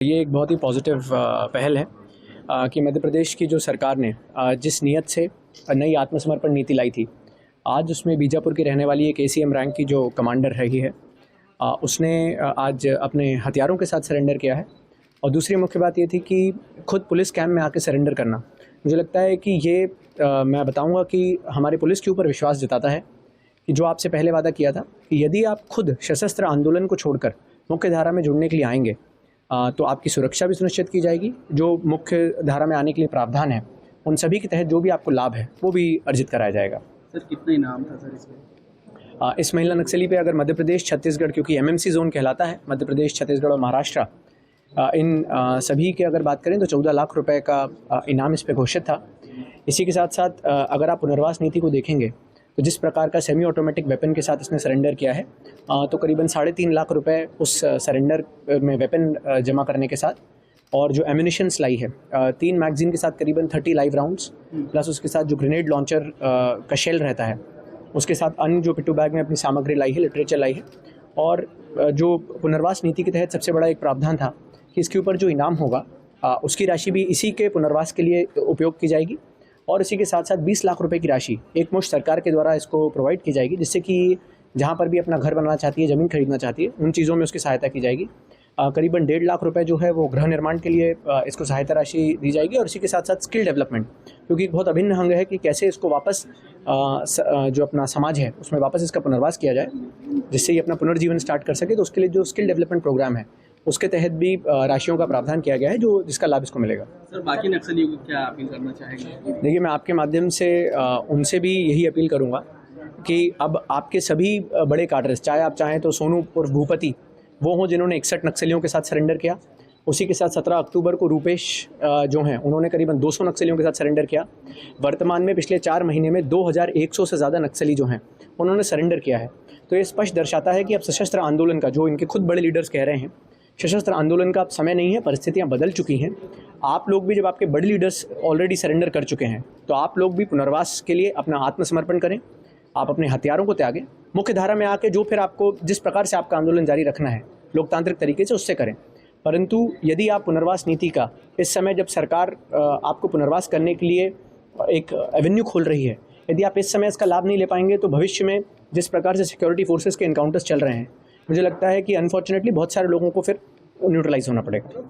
ये एक बहुत ही पॉजिटिव पहल है कि मध्य प्रदेश की जो सरकार ने जिस नीयत से नई आत्मसमर्पण नीति लाई थी, आज उसमें बीजापुर की रहने वाली एक ACM रैंक की जो कमांडर रही है, उसने आज अपने हथियारों के साथ सरेंडर किया है। और दूसरी मुख्य बात ये थी कि खुद पुलिस कैंप में आके सरेंडर करना, मुझे लगता है कि ये मैं बताऊंगा कि हमारे पुलिस के ऊपर विश्वास जताता है कि जो आपसे पहले वादा किया था कि यदि आप खुद सशस्त्र आंदोलन को छोड़कर मुख्य धारा में जुड़ने के लिए आएंगे तो आपकी सुरक्षा भी सुनिश्चित की जाएगी। जो मुख्य धारा में आने के लिए प्रावधान है, उन सभी के तहत जो भी आपको लाभ है वो भी अर्जित कराया जाएगा। सर, कितना इनाम था सर इसमें? इस महिला नक्सली पे अगर मध्य प्रदेश, छत्तीसगढ़, क्योंकि MMC जोन कहलाता है, मध्य प्रदेश, छत्तीसगढ़ और महाराष्ट्र, इन सभी की अगर बात करें तो 14 लाख रुपए का इनाम इस पर घोषित था। इसी के साथ साथ अगर आप पुनर्वास नीति को देखेंगे तो जिस प्रकार का सेमी ऑटोमेटिक वेपन के साथ इसने सरेंडर किया है, तो करीबन 3.5 लाख रुपए उस सरेंडर में वेपन जमा करने के साथ, और जो एम्यूनिशंस लाई है 3 मैगजीन के साथ करीबन 30 लाइव राउंड्स, प्लस उसके साथ जो ग्रेनेड लॉन्चर का शेल रहता है, उसके साथ अन्य जो पिट्ठू बैग में अपनी सामग्री लाई है, लिटरेचर लाई है। और जो पुनर्वास नीति के तहत सबसे बड़ा एक प्रावधान था कि इसके ऊपर जो इनाम होगा उसकी राशि भी इसी के पुनर्वास के लिए उपयोग की जाएगी। और इसी के साथ साथ 20 लाख रुपए की राशि एक मुश्त सरकार के द्वारा इसको प्रोवाइड की जाएगी, जिससे कि जहाँ पर भी अपना घर बनाना चाहती है, ज़मीन खरीदना चाहती है, उन चीज़ों में उसकी सहायता की जाएगी। करीबन 1.5 लाख रुपए जो है वो गृह निर्माण के लिए इसको सहायता राशि दी जाएगी। और इसी के साथ साथ स्किल डेवलपमेंट, क्योंकि एक बहुत अभिन्न अंग है कि कैसे इसको वापस जो अपना समाज है उसमें वापस इसका पुनर्वास किया जाए, जिससे ये अपना पुनर्जीवन स्टार्ट कर सके। तो उसके लिए जो स्किल डेवलपमेंट प्रोग्राम है उसके तहत भी राशियों का प्रावधान किया गया है, जो जिसका लाभ इसको मिलेगा। सर, बाकी नक्सलियों को क्या अपील करना चाहेंगे? देखिए, मैं आपके माध्यम से उनसे भी यही अपील करूंगा कि अब आपके सभी बड़े काडर्स, चाहे आप चाहें तो सोनू और भूपति वो हों जिन्होंने 61 नक्सलियों के साथ सरेंडर किया, उसी के साथ 17 अक्टूबर को रूपेश जो हैं उन्होंने करीबन 200 नक्सलियों के साथ सरेंडर किया। वर्तमान में पिछले 4 महीने में 2100 से ज़्यादा नक्सली जो हैं उन्होंने सरेंडर किया है। तो ये स्पष्ट दर्शाता है कि अब सशस्त्र आंदोलन का, जो इनके खुद बड़े लीडर्स कह रहे हैं, सशस्त्र आंदोलन का अब समय नहीं है, परिस्थितियां बदल चुकी हैं। आप लोग भी, जब आपके बड़े लीडर्स ऑलरेडी सरेंडर कर चुके हैं, तो आप लोग भी पुनर्वास के लिए अपना आत्मसमर्पण करें, आप अपने हथियारों को त्यागें, मुख्य धारा में आके जो फिर आपको जिस प्रकार से आपका आंदोलन जारी रखना है लोकतांत्रिक तरीके से, उससे करें। परंतु यदि आप पुनर्वास नीति का इस समय, जब सरकार आपको पुनर्वास करने के लिए एक एवेन्यू खोल रही है, यदि आप इस समय इसका लाभ नहीं ले पाएंगे तो भविष्य में जिस प्रकार से सिक्योरिटी फोर्सेस के एनकाउंटर्स चल रहे हैं, मुझे लगता है कि अनफॉर्चुनेटली बहुत सारे लोगों को फिर न्यूट्रलाइज होना पड़ेगा।